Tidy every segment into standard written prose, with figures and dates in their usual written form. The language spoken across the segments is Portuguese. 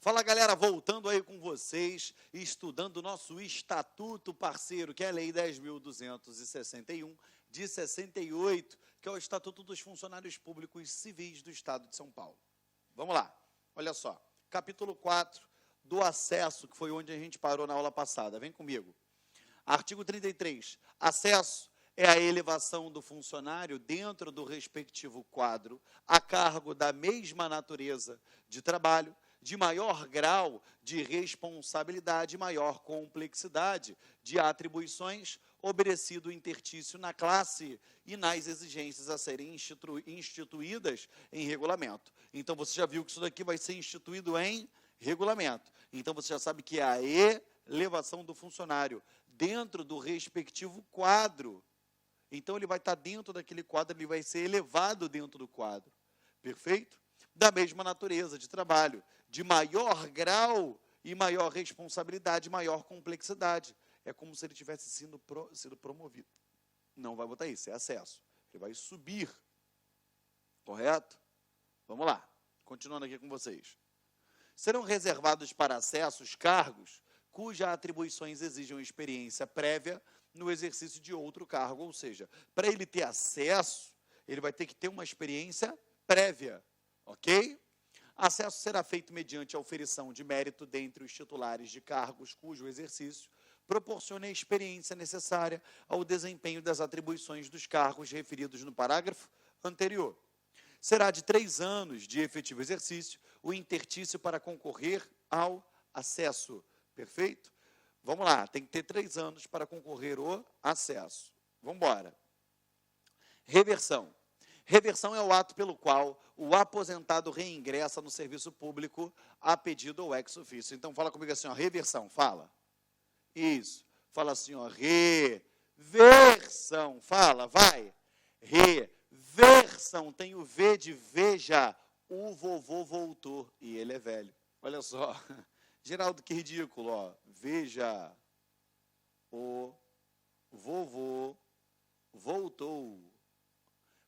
Fala, galera, voltando aí com vocês, estudando o nosso estatuto parceiro, que é a Lei 10.261, de 68, que é o Estatuto dos Funcionários Públicos Civis do Estado de São Paulo. Vamos lá, olha só, capítulo 4 do acesso, que foi onde a gente parou na aula passada, vem comigo. Artigo 33, acesso é a elevação do funcionário dentro do respectivo quadro, a cargo da mesma natureza de trabalho, de maior grau de responsabilidade, maior complexidade de atribuições, obedecido o interstício na classe e nas exigências a serem instituídas em regulamento. Então, você já viu que isso daqui vai ser instituído em regulamento. Então, você já sabe que é a elevação do funcionário dentro do respectivo quadro. Então, ele vai estar dentro daquele quadro, ele vai ser elevado dentro do quadro. Perfeito? Da mesma natureza de trabalho, de maior grau e maior responsabilidade, maior complexidade. É como se ele tivesse sido promovido. Não vai botar isso, é acesso. Ele vai subir. Correto? Vamos lá. Continuando aqui com vocês. Serão reservados para acesso os cargos cujas atribuições exijam experiência prévia no exercício de outro cargo. Ou seja, para ele ter acesso, ele vai ter que ter uma experiência prévia. Ok? Acesso será feito mediante a oferição de mérito dentre os titulares de cargos cujo exercício proporcione a experiência necessária ao desempenho das atribuições dos cargos referidos no parágrafo anterior. Será de 3 anos de efetivo exercício o interstício para concorrer ao acesso. Perfeito? Vamos lá, tem que ter 3 anos para concorrer ao acesso. Vamos embora. Reversão. Reversão é o ato pelo qual o aposentado reingressa no serviço público a pedido ou ex officio. Então, fala comigo assim, ó, reversão, fala. Isso. Fala assim, ó, reversão. Fala, vai. Reversão. Tem o V de veja. O vovô voltou. E ele é velho. Olha só. Geraldo, que ridículo, ó. Veja. O vovô voltou.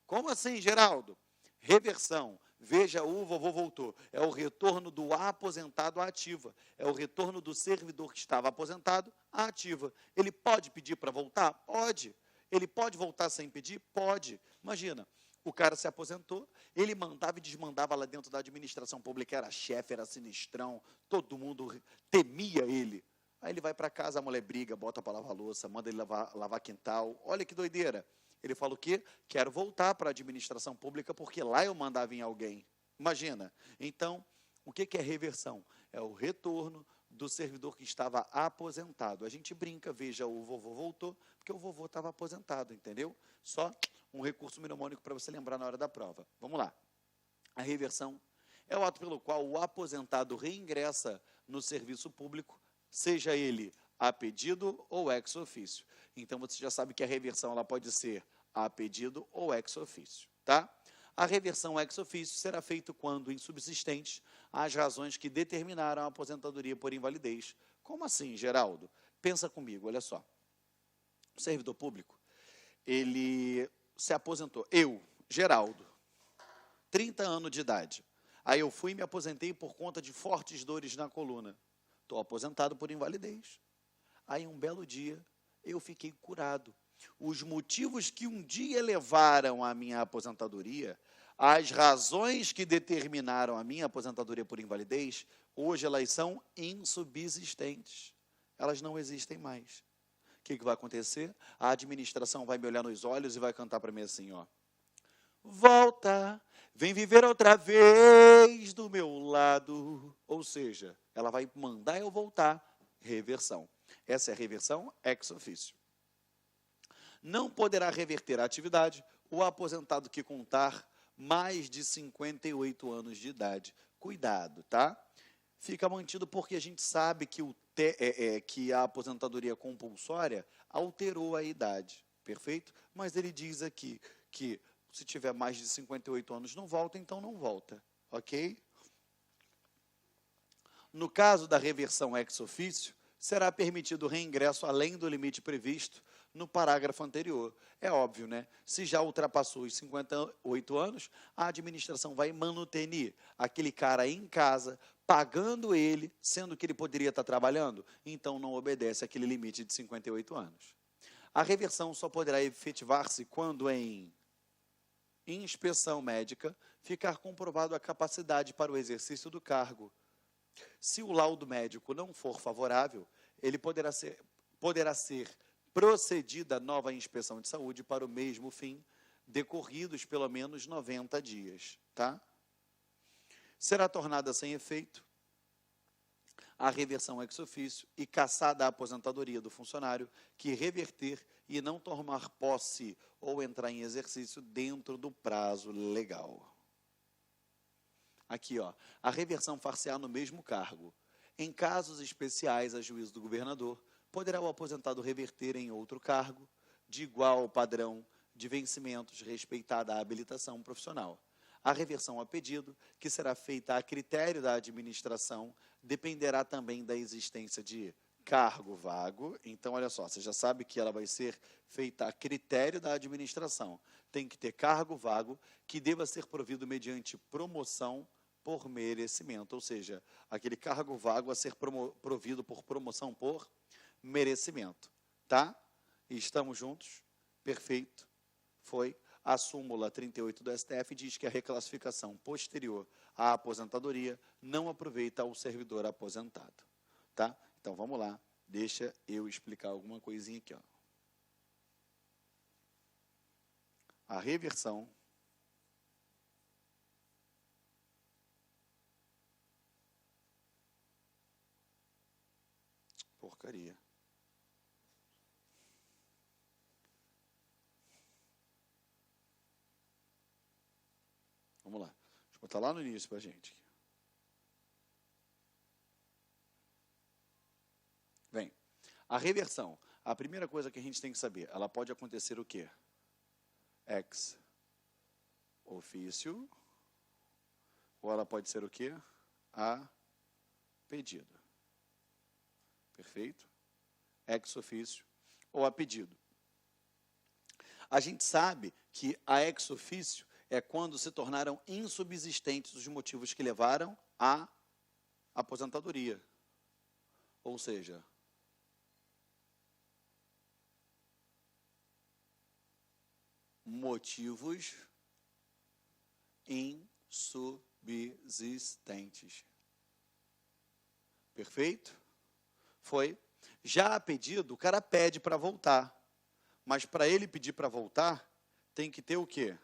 Como assim, Geraldo? Reversão. Veja, o vovô voltou. É o retorno do aposentado à ativa. É o retorno do servidor que estava aposentado à ativa. Ele pode pedir para voltar? Pode. Ele pode voltar sem pedir? Pode. Imagina, o cara se aposentou, ele mandava e desmandava lá dentro da administração pública, era chefe, era sinistrão, todo mundo temia ele. Aí ele vai para casa, a mulher briga, bota para lavar louça, manda ele lavar quintal. Olha que doideira. Ele fala o quê? Quero voltar para a administração pública, porque lá eu mandava em alguém. Imagina. Então, o que é reversão? É o retorno do servidor que estava aposentado. A gente brinca, veja, o vovô voltou, porque o vovô estava aposentado, entendeu? Só um recurso mnemônico para você lembrar na hora da prova. Vamos lá. A reversão é o ato pelo qual o aposentado reingressa no serviço público, seja ele a pedido ou ex officio. Então, você já sabe que a reversão ela pode ser a pedido ou ex officio, tá? A reversão ex officio será feita quando insubsistentes as razões que determinaram a aposentadoria por invalidez. Como assim, Geraldo? Pensa comigo, olha só. O servidor público, ele se aposentou. Eu, Geraldo, 30 anos de idade. Aí eu fui e me aposentei por conta de fortes dores na coluna. Estou aposentado por invalidez. Aí, um belo dia, eu fiquei curado. Os motivos que um dia levaram à minha aposentadoria, as razões que determinaram a minha aposentadoria por invalidez, hoje elas são insubsistentes. Elas não existem mais. O que vai acontecer? A administração vai me olhar nos olhos e vai cantar para mim assim, ó. Volta, vem viver outra vez do meu lado. Ou seja, ela vai mandar eu voltar. Reversão. Essa é a reversão ex officio. Não poderá reverter a atividade o aposentado que contar mais de 58 anos de idade. Cuidado, tá? Fica mantido porque a gente sabe que, que a aposentadoria compulsória alterou a idade, perfeito? Mas ele diz aqui que se tiver mais de 58 anos não volta, então não volta, ok? No caso da reversão ex officio, será permitido o reingresso além do limite previsto no parágrafo anterior. É óbvio, né? Se já ultrapassou os 58 anos, a administração vai manutenir aquele cara em casa, pagando ele, sendo que ele poderia estar trabalhando, então não obedece àquele limite de 58 anos. A reversão só poderá efetivar-se quando, em inspeção médica, ficar comprovado a capacidade para o exercício do cargo. Se o laudo médico não for favorável, ele poderá ser procedida nova inspeção de saúde para o mesmo fim, decorridos pelo menos 90 dias. Tá? Será tornada sem efeito a reversão ex officio e cassada a aposentadoria do funcionário que reverter e não tomar posse ou entrar em exercício dentro do prazo legal. Aqui, ó, a reversão far-se-á no mesmo cargo. Em casos especiais, a juízo do governador, poderá o aposentado reverter em outro cargo, de igual padrão de vencimentos, respeitada a habilitação profissional. A reversão a pedido, que será feita a critério da administração, dependerá também da existência de cargo vago. Então, olha só, você já sabe que ela vai ser feita a critério da administração. Tem que ter cargo vago, que deva ser provido mediante promoção por merecimento, ou seja, aquele cargo vago a ser provido por promoção por merecimento. Tá? E estamos juntos? Perfeito. Foi. A súmula 38 do STF diz que a reclassificação posterior à aposentadoria não aproveita ao servidor aposentado. Tá? Então, vamos lá. Deixa eu explicar alguma coisinha aqui. Ó. A reversão porcaria. Vamos lá. Deixa eu botar lá no início para a gente. Bem, a reversão. A primeira coisa que a gente tem que saber, ela pode acontecer o quê? Ex officio. Ou ela pode ser o quê? A pedido. Perfeito? Ex officio ou a pedido. A gente sabe que a ex officio é quando se tornaram insubsistentes os motivos que levaram à aposentadoria. Ou seja, motivos insubsistentes. Perfeito? Foi. Já a pedido, o cara pede para voltar. Mas para ele pedir para voltar, tem que ter o quê?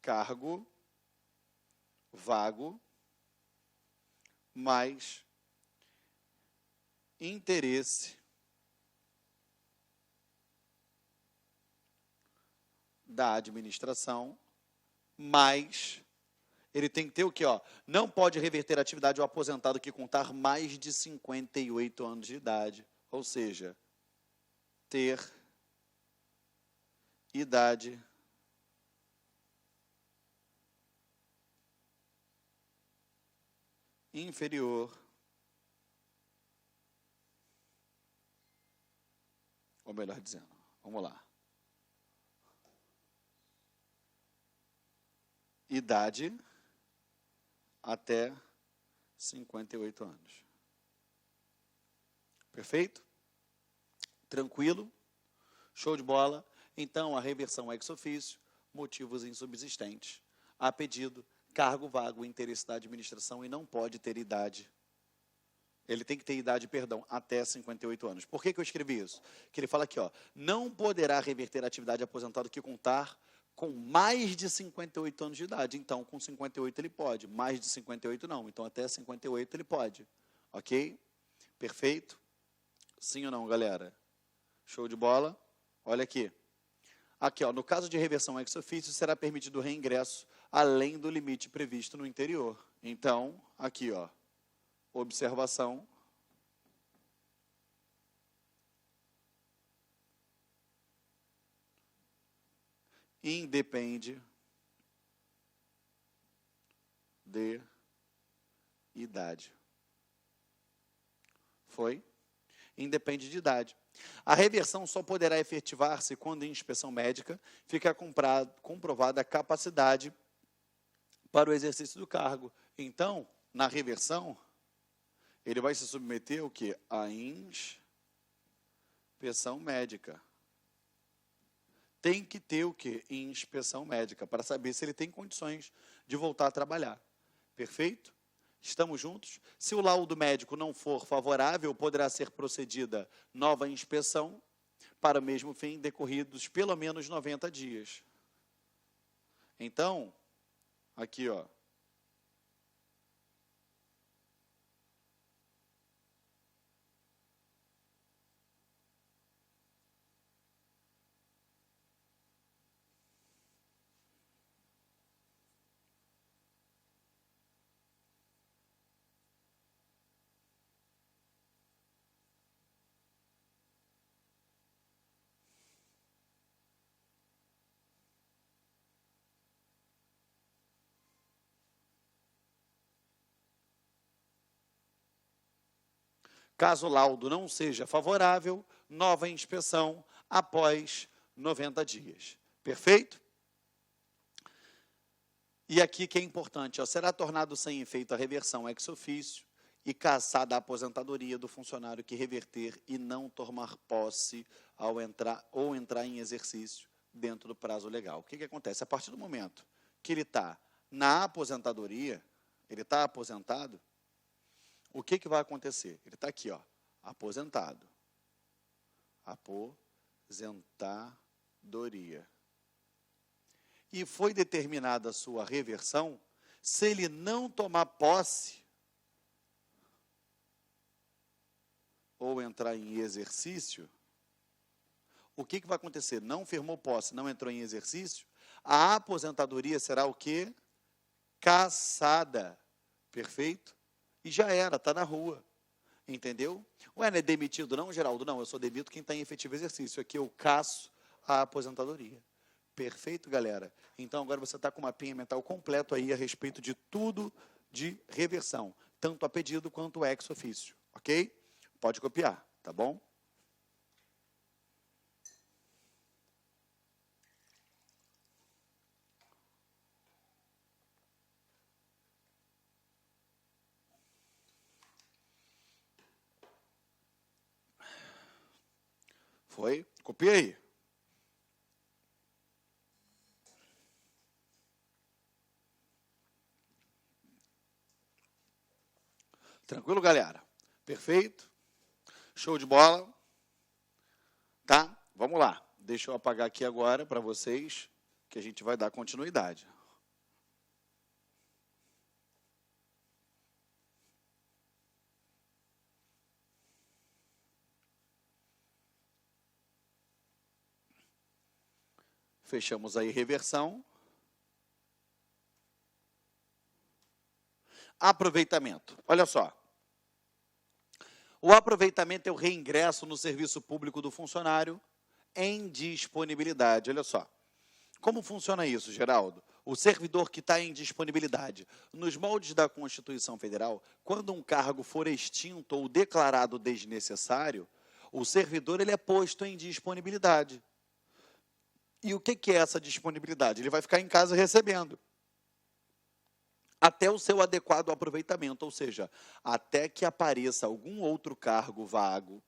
Cargo vago mais interesse da administração, mais ele tem que ter o quê? Ó? Não pode reverter a atividade ao aposentado que contar mais de 58 anos de idade, ou seja, ter idade inferior, ou melhor dizendo, vamos lá. Idade até 58 anos. Perfeito? Tranquilo? Show de bola? Então, a reversão ex officio, motivos insubsistentes. A pedido, cargo vago, interesse da administração e não pode ter idade. Ele tem que ter idade, perdão, até 58 anos. Por que eu escrevi isso? Que ele fala aqui, ó, não poderá reverter a atividade aposentado que contar com mais de 58 anos de idade. Então, com 58 ele pode. Mais de 58 não. Então, até 58 ele pode. Ok? Perfeito? Sim ou não, galera? Show de bola? Olha aqui. Aqui, ó, no caso de reversão ex officio, será permitido o reingresso além do limite previsto no interior. Então, aqui, ó, observação. Independe de idade. Foi? Independe de idade. A reversão só poderá efetivar-se quando, em inspeção médica, ficar comprovada a capacidade para o exercício do cargo. Então, na reversão, ele vai se submeter ao quê? A inspeção médica. Tem que ter o quê? Inspeção médica, para saber se ele tem condições de voltar a trabalhar. Perfeito? Estamos juntos? Se o laudo médico não for favorável, poderá ser procedida nova inspeção para o mesmo fim, decorridos pelo menos 90 dias. Então, aqui, ó. Caso o laudo não seja favorável, nova inspeção após 90 dias. Perfeito? E aqui que é importante, ó, será tornado sem efeito a reversão ex officio e cassada a aposentadoria do funcionário que reverter e não tomar posse ao entrar em exercício dentro do prazo legal. O que acontece? A partir do momento que ele está na aposentadoria, ele está aposentado, o que vai acontecer? Ele está aqui, ó, aposentado. Aposentadoria. E foi determinada a sua reversão, se ele não tomar posse ou entrar em exercício, o que vai acontecer? Não firmou posse, não entrou em exercício, a aposentadoria será o quê? Cassada. Perfeito? E já era, está na rua. Entendeu? Ué, não é demitido não, Geraldo? Não, eu só demito quem está em efetivo exercício. Aqui eu casso a aposentadoria. Perfeito, galera? Então, agora você está com um mapinha mental completo aí a respeito de tudo de reversão, tanto a pedido quanto ex officio, ok? Pode copiar, tá bom? Foi? Copia aí. Tranquilo, galera? Perfeito? Show de bola? Tá? Vamos lá. Deixa eu apagar aqui agora para vocês, que a gente vai dar continuidade. Fechamos aí reversão. Aproveitamento. Olha só. O aproveitamento é o reingresso no serviço público do funcionário em disponibilidade. Olha só. Como funciona isso, Geraldo? O servidor que está em disponibilidade. Nos moldes da Constituição Federal, quando um cargo for extinto ou declarado desnecessário, o servidor ele é posto em disponibilidade. E o que é essa disponibilidade? Ele vai ficar em casa recebendo. Até o seu adequado aproveitamento, ou seja, até que apareça algum outro cargo vago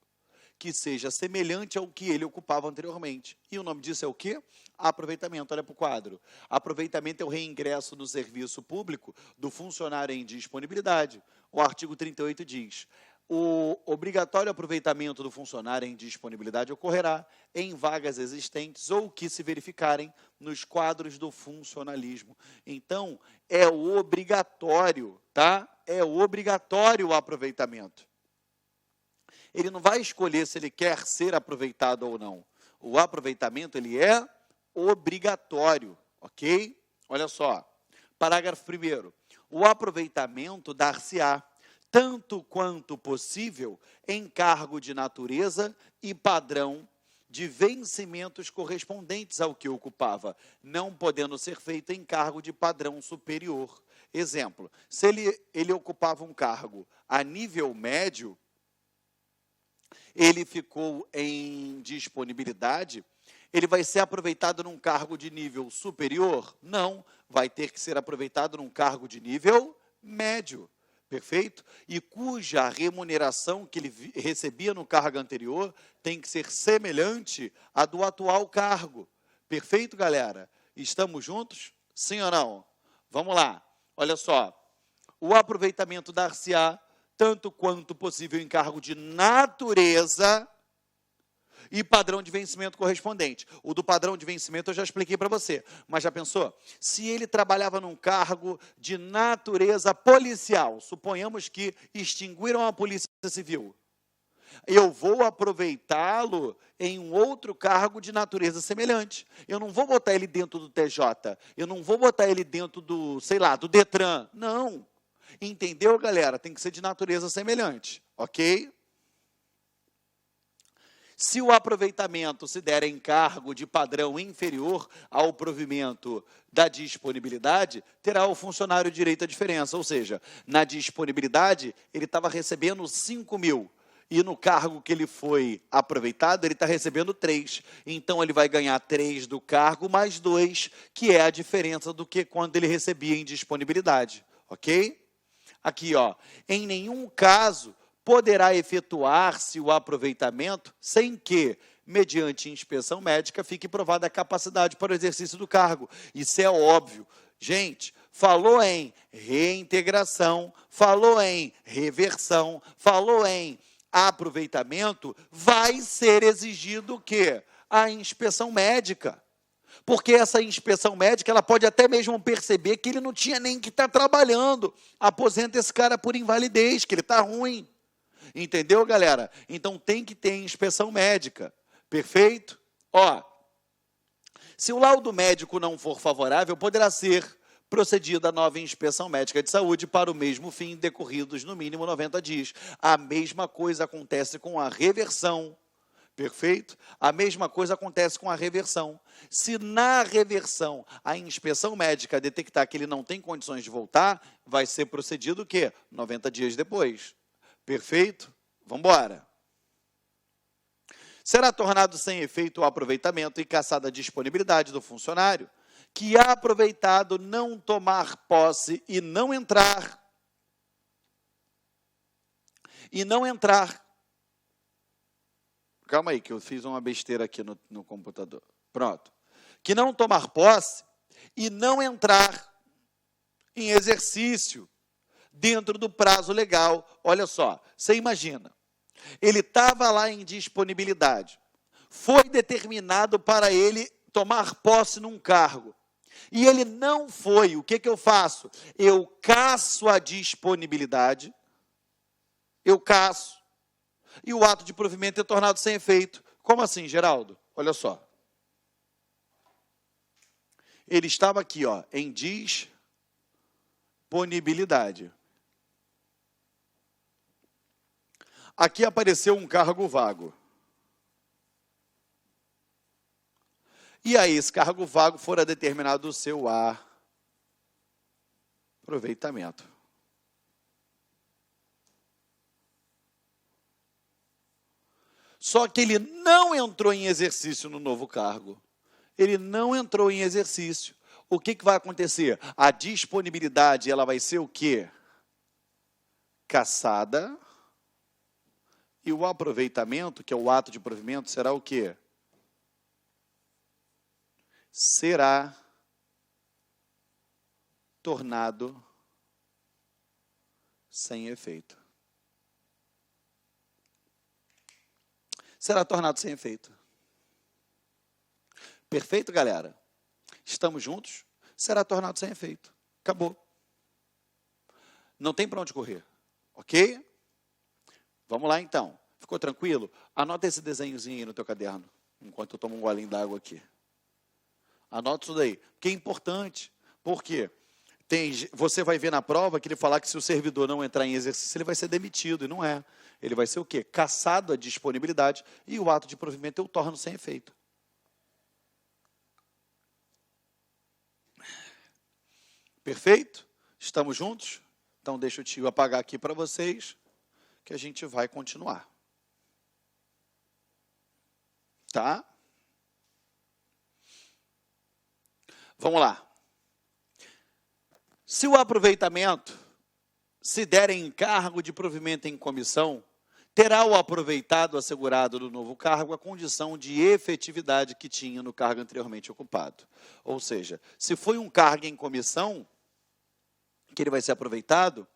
que seja semelhante ao que ele ocupava anteriormente. E o nome disso é o quê? Aproveitamento. Olha para o quadro. Aproveitamento é o reingresso no serviço público do funcionário em disponibilidade. O artigo 38 diz: o obrigatório aproveitamento do funcionário em disponibilidade ocorrerá em vagas existentes ou que se verificarem nos quadros do funcionalismo. Então, é obrigatório, tá? É obrigatório o aproveitamento. Ele não vai escolher se ele quer ser aproveitado ou não. O aproveitamento, ele é obrigatório, ok? Olha só, parágrafo 1º. O aproveitamento dar-se-á, tanto quanto possível, em cargo de natureza e padrão de vencimentos correspondentes ao que ocupava, não podendo ser feito em cargo de padrão superior. Exemplo, se ele ocupava um cargo a nível médio, ele ficou em disponibilidade, ele vai ser aproveitado num cargo de nível superior? Não, vai ter que ser aproveitado num cargo de nível médio, perfeito? E cuja remuneração que ele recebia no cargo anterior tem que ser semelhante à do atual cargo. Perfeito, galera? Estamos juntos? Sim ou não? Vamos lá. Olha só. O aproveitamento dar-se-á tanto quanto possível em cargo de natureza e padrão de vencimento correspondente. O do padrão de vencimento eu já expliquei para você, mas já pensou? Se ele trabalhava num cargo de natureza policial, suponhamos que extinguiram a polícia civil, eu vou aproveitá-lo em um outro cargo de natureza semelhante. Eu não vou botar ele dentro do TJ, eu não vou botar ele dentro do, sei lá, do Detran, não. Entendeu, galera? Tem que ser de natureza semelhante, ok? Se o aproveitamento se der em cargo de padrão inferior ao provimento da disponibilidade, terá o funcionário direito à diferença, ou seja, na disponibilidade ele estava recebendo 5.000, e no cargo que ele foi aproveitado, ele está recebendo 3. Então, ele vai ganhar 3 do cargo, mais 2, que é a diferença do que quando ele recebia em disponibilidade, ok? Aqui, ó, em nenhum caso poderá efetuar-se o aproveitamento sem que, mediante inspeção médica, fique provada a capacidade para o exercício do cargo. Isso é óbvio. Gente, falou em reintegração, falou em reversão, falou em aproveitamento, vai ser exigido o quê? A inspeção médica. Porque essa inspeção médica, ela pode até mesmo perceber que ele não tinha nem que estar trabalhando. Aposenta esse cara por invalidez, que ele está ruim. Entendeu, galera? Então, tem que ter inspeção médica. Perfeito? Ó, se o laudo médico não for favorável, poderá ser procedida a nova inspeção médica de saúde para o mesmo fim, decorridos no mínimo 90 dias. A mesma coisa acontece com a reversão. Perfeito? A mesma coisa acontece com a reversão. Se na reversão a inspeção médica detectar que ele não tem condições de voltar, vai ser procedido o quê? 90 dias depois. Perfeito? Vamos embora. Será tornado sem efeito o aproveitamento e cassada a disponibilidade do funcionário que aproveitado não tomar posse e não entrar. Calma aí, que eu fiz uma besteira aqui no computador. Pronto. Que não tomar posse e não entrar em exercício dentro do prazo legal. Olha só, você imagina, ele estava lá em disponibilidade, foi determinado para ele tomar posse num cargo, e ele não foi. O que eu faço? Eu casso a disponibilidade, e o ato de provimento é tornado sem efeito. Como assim, Geraldo? Olha só. Ele estava aqui, ó, em disponibilidade. Aqui apareceu um cargo vago. E aí, esse cargo vago fora determinado o seu aproveitamento. Só que ele não entrou em exercício no novo cargo. Ele não entrou em exercício. O que vai acontecer? A disponibilidade, ela vai ser o quê? Cassada. E o aproveitamento, que é o ato de provimento, será o quê? Será tornado sem efeito. Será tornado sem efeito. Perfeito, galera? Estamos juntos? Será tornado sem efeito. Acabou. Não tem para onde correr. Ok? Vamos lá, então. Ficou tranquilo? Anota esse desenhozinho aí no teu caderno, enquanto eu tomo um golinho d'água aqui. Anota isso daí, que é importante. Por quê? Você vai ver na prova que ele falar que se o servidor não entrar em exercício, ele vai ser demitido, e não é. Ele vai ser o quê? Cassado a disponibilidade, e o ato de provimento eu torno sem efeito. Perfeito? Estamos juntos? Então, deixa o tio apagar aqui para vocês, que a gente vai continuar. Tá? Vamos lá. Se o aproveitamento se derem encargo de provimento em comissão, terá o aproveitado assegurado do novo cargo a condição de efetividade que tinha no cargo anteriormente ocupado. Ou seja, se foi um cargo em comissão, que ele vai ser aproveitado,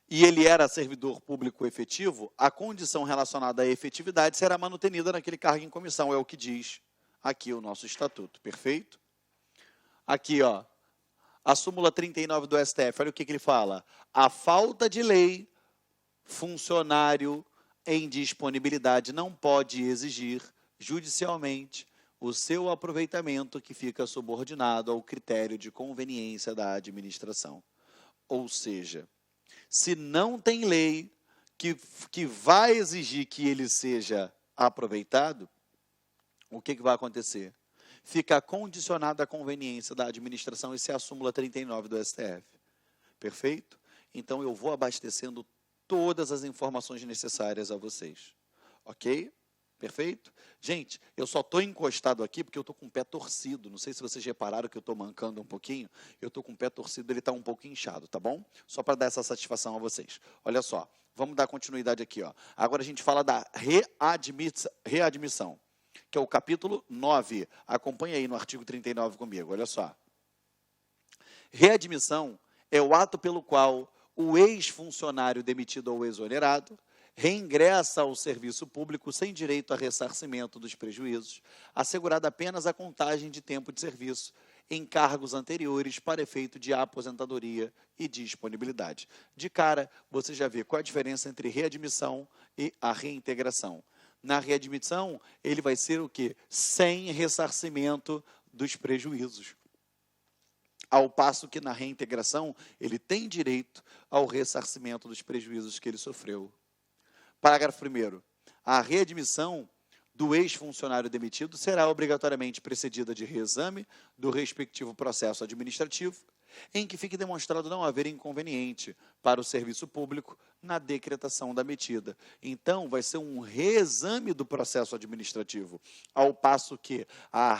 e ele era servidor público efetivo, a condição relacionada à efetividade será manutenida naquele cargo em comissão, é o que diz aqui o nosso estatuto, perfeito? Aqui, ó, a súmula 39 do STF, olha o que ele fala. A falta de lei, funcionário em disponibilidade não pode exigir judicialmente o seu aproveitamento que fica subordinado ao critério de conveniência da administração. Ou seja, se não tem lei que vai exigir que ele seja aproveitado, o que vai acontecer? Fica condicionado à conveniência da administração, isso é a súmula 39 do STF. Perfeito? Então, eu vou abastecendo todas as informações necessárias a vocês. Ok? Perfeito? Gente, eu só estou encostado aqui porque eu estou com o pé torcido. Não sei se vocês repararam que eu estou mancando um pouquinho. Eu estou com o pé torcido, ele está um pouco inchado, tá bom? Só para dar essa satisfação a vocês. Olha só, vamos dar continuidade aqui. Ó. Agora a gente fala da readmissão, que é o capítulo 9. Acompanha aí no artigo 39 comigo, olha só. Readmissão é o ato pelo qual o ex-funcionário demitido ou exonerado reingressa ao serviço público sem direito a ressarcimento dos prejuízos, assegurada apenas a contagem de tempo de serviço em cargos anteriores para efeito de aposentadoria e disponibilidade. De cara, você já vê qual a diferença entre readmissão e a reintegração. Na readmissão, ele vai ser o quê? Sem ressarcimento dos prejuízos. Ao passo que na reintegração, ele tem direito ao ressarcimento dos prejuízos que ele sofreu. Parágrafo 1º. A readmissão do ex-funcionário demitido será obrigatoriamente precedida de reexame do respectivo processo administrativo, em que fique demonstrado não haver inconveniente para o serviço público na decretação da medida. Então, vai ser um reexame do processo administrativo, ao passo que a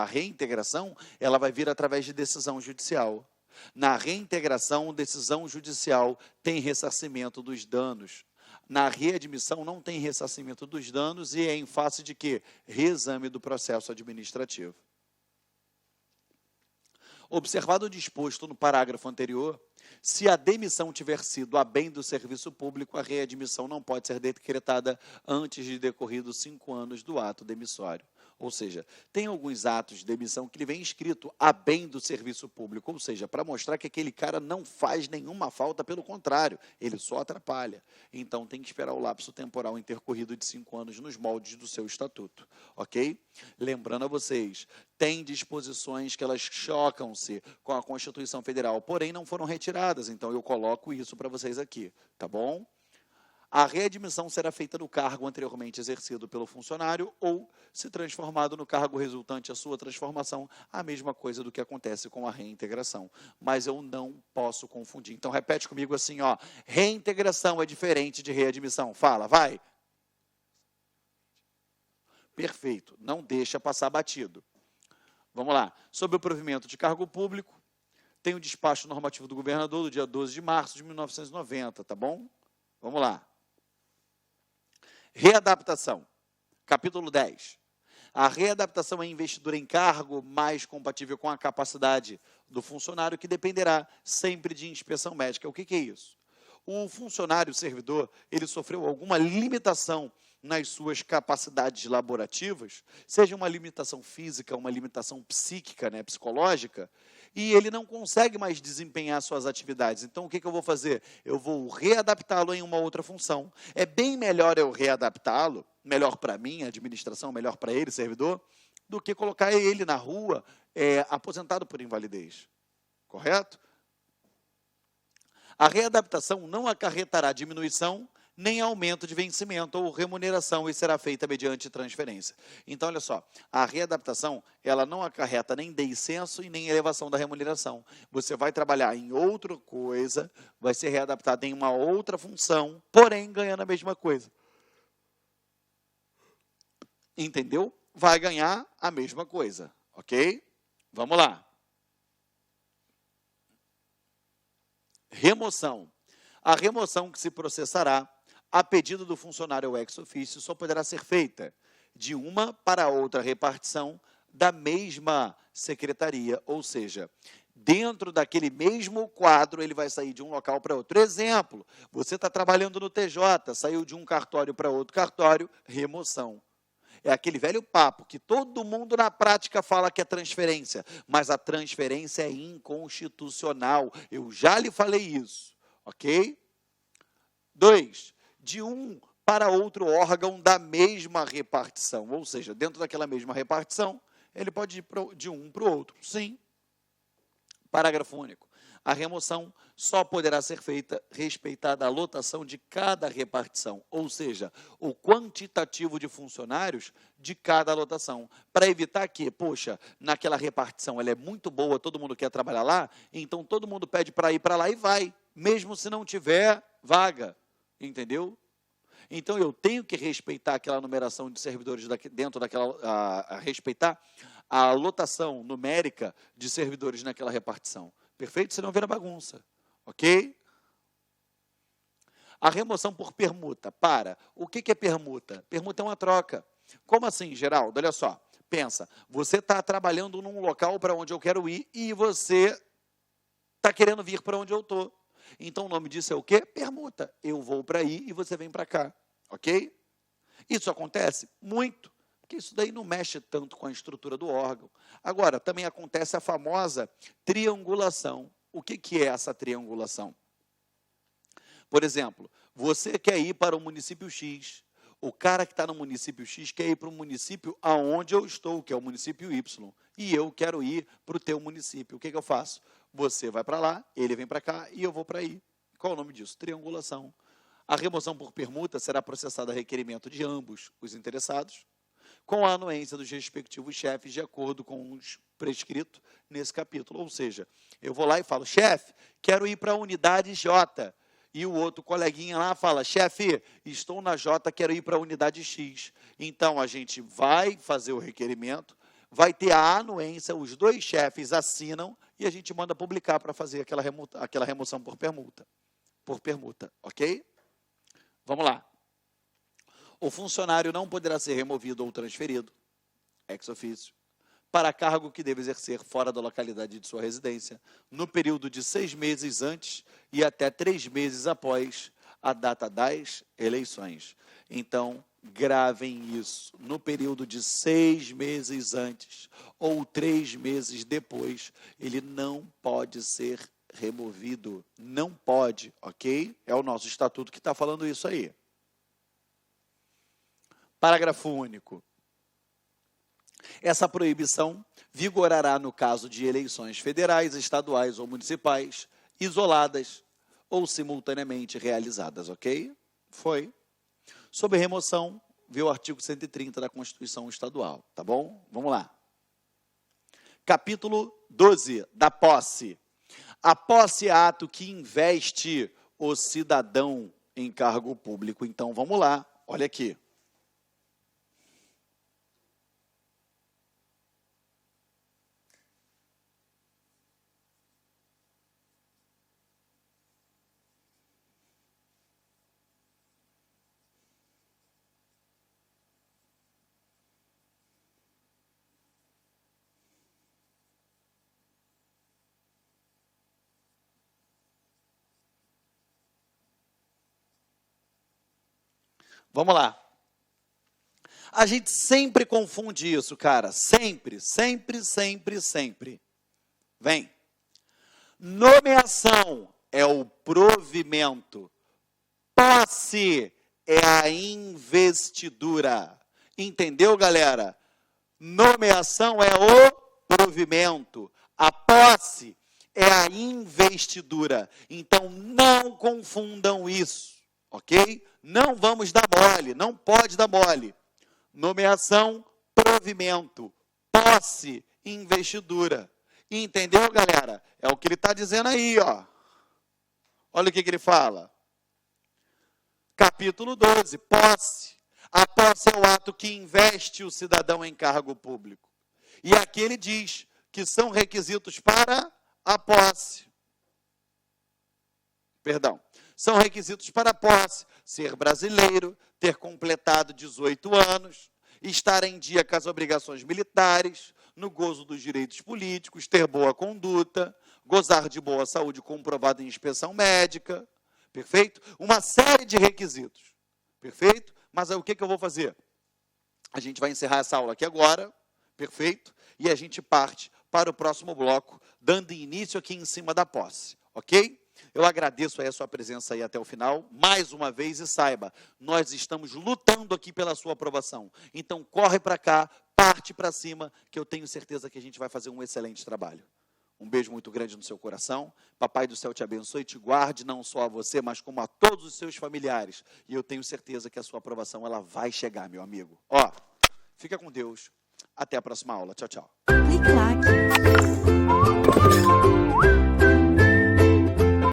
reintegração ela vai vir através de decisão judicial. Na reintegração, decisão judicial tem ressarcimento dos danos. Na readmissão não tem ressarcimento dos danos e é em face de quê? Reexame do processo administrativo. Observado o disposto no parágrafo anterior, se a demissão tiver sido a bem do serviço público, a readmissão não pode ser decretada antes de decorridos 5 anos do ato demissório. Ou seja, tem alguns atos de demissão que ele vem escrito a bem do serviço público, ou seja, para mostrar que aquele cara não faz nenhuma falta, pelo contrário, ele só atrapalha. Então, tem que esperar o lapso temporal intercorrido de 5 anos nos moldes do seu estatuto, ok? Lembrando a vocês, tem disposições que elas chocam-se com a Constituição Federal, porém não foram retiradas, então eu coloco isso para vocês aqui, tá bom? A readmissão será feita no cargo anteriormente exercido pelo funcionário ou, se transformado no cargo resultante a sua transformação, a mesma coisa do que acontece com a reintegração. Mas eu não posso confundir. Então, repete comigo assim, ó, reintegração é diferente de readmissão. Fala, vai. Perfeito, não deixa passar batido. Vamos lá. Sobre o provimento de cargo público, tem o despacho normativo do governador do dia 12 de março de 1990, tá bom? Vamos lá. Readaptação, capítulo 10. A readaptação é investidura em cargo mais compatível com a capacidade do funcionário, que dependerá sempre de inspeção médica. O que é isso? O funcionário, o servidor, ele sofreu alguma limitação nas suas capacidades laborativas, seja uma limitação física, uma limitação psíquica, né, psicológica, e ele não consegue mais desempenhar suas atividades. Então, o que eu vou fazer? Eu vou readaptá-lo em uma outra função. É bem melhor eu readaptá-lo, melhor para mim, a administração, melhor para ele, servidor, do que colocar ele na rua aposentado por invalidez. Correto? A readaptação não acarretará diminuição nem aumento de vencimento ou remuneração e será feita mediante transferência. Então, olha só, a readaptação, ela não acarreta nem descenso e nem elevação da remuneração. Você vai trabalhar em outra coisa, vai ser readaptado em uma outra função, porém ganhando a mesma coisa. Entendeu? Vai ganhar a mesma coisa, ok? Vamos lá. Remoção. A remoção que se processará a pedido do funcionário ex officio só poderá ser feita de uma para outra repartição da mesma secretaria, ou seja, dentro daquele mesmo quadro, ele vai sair de um local para outro. Exemplo, você está trabalhando no TJ, saiu de um cartório para outro cartório, remoção. É aquele velho papo que todo mundo na prática fala que é transferência, mas a transferência é inconstitucional. Eu já lhe falei isso, ok? 2, de um para outro órgão da mesma repartição, ou seja, dentro daquela mesma repartição, ele pode ir de um para o outro. Sim. Parágrafo único. A remoção só poderá ser feita respeitada a lotação de cada repartição, ou seja, o quantitativo de funcionários de cada lotação, para evitar que, poxa, naquela repartição ela é muito boa, todo mundo quer trabalhar lá, então todo mundo pede para ir para lá e vai, mesmo se não tiver vaga, entendeu? Então, eu tenho que respeitar aquela numeração de servidores dentro daquela, respeitar a lotação numérica de servidores naquela repartição. Perfeito? Senão vira bagunça. Ok? A remoção por permuta. O que é permuta? Permuta é uma troca. Como assim, Geraldo? Olha só. Pensa, você está trabalhando num local para onde eu quero ir e você está querendo vir para onde eu estou. Então, o nome disso é o quê? Permuta. Eu vou para aí e você vem para cá. Ok? Isso acontece muito, porque isso daí não mexe tanto com a estrutura do órgão. Agora, também acontece a famosa triangulação. O que é essa triangulação? Por exemplo, você quer ir para o município X. O cara que está no município X quer ir para o município aonde eu estou, que é o município Y. E eu quero ir para o teu município. O que eu faço? Você vai para lá, ele vem para cá e eu vou para aí. Qual é o nome disso? Triangulação. A remoção por permuta será processada a requerimento de ambos os interessados, com a anuência dos respectivos chefes, de acordo com os prescritos nesse capítulo. Ou seja, eu vou lá e falo, chefe, quero ir para a unidade J. E o outro coleguinha lá fala, chefe, estou na J, quero ir para a unidade X. Então, a gente vai fazer o requerimento, vai ter a anuência, os dois chefes assinam e a gente manda publicar para fazer aquela remoção por permuta. Ok? Vamos lá. O funcionário não poderá ser removido ou transferido, ex officio, para cargo que deve exercer fora da localidade de sua residência, no período de 6 meses antes e até 3 meses após a data das eleições. Então, gravem isso. No período de 6 meses antes ou 3 meses depois, ele não pode ser removido. Não pode, ok? É o nosso estatuto que está falando isso aí. Parágrafo único. Essa proibição vigorará no caso de eleições federais, estaduais ou municipais, isoladas ou simultaneamente realizadas, ok? Foi. Sobre remoção, vê o artigo 130 da Constituição Estadual, tá bom? Vamos lá. Capítulo 12, da posse. A posse é ato que investe o cidadão em cargo público. Então, vamos lá, olha aqui. Vamos lá. A gente sempre confunde isso, cara. Sempre. Vem. Nomeação é o provimento. Posse é a investidura. Entendeu, galera? Nomeação é o provimento. A posse é a investidura. Então, não confundam isso, ok? Não vamos dar mole, não pode dar mole. Nomeação, provimento, posse, investidura. Entendeu, galera? É o que ele está dizendo aí, ó. Olha o que ele fala. Capítulo 12, posse. A posse é o ato que investe o cidadão em cargo público. E aqui ele diz que são requisitos para a posse. Perdão. São requisitos para a posse: ser brasileiro, ter completado 18 anos, estar em dia com as obrigações militares, no gozo dos direitos políticos, ter boa conduta, gozar de boa saúde comprovada em inspeção médica, perfeito? Uma série de requisitos, perfeito? Mas aí o que eu vou fazer? A gente vai encerrar essa aula aqui agora, perfeito? E a gente parte para o próximo bloco, dando início aqui em cima da posse, ok? Eu agradeço aí a sua presença aí até o final, mais uma vez, e saiba, nós estamos lutando aqui pela sua aprovação. Então, corre para cá, parte para cima, que eu tenho certeza que a gente vai fazer um excelente trabalho. Um beijo muito grande no seu coração. Papai do céu te abençoe e te guarde, não só a você, mas como a todos os seus familiares. E eu tenho certeza que a sua aprovação ela vai chegar, meu amigo. Ó, fica com Deus. Até a próxima aula. Tchau, tchau. Clique like.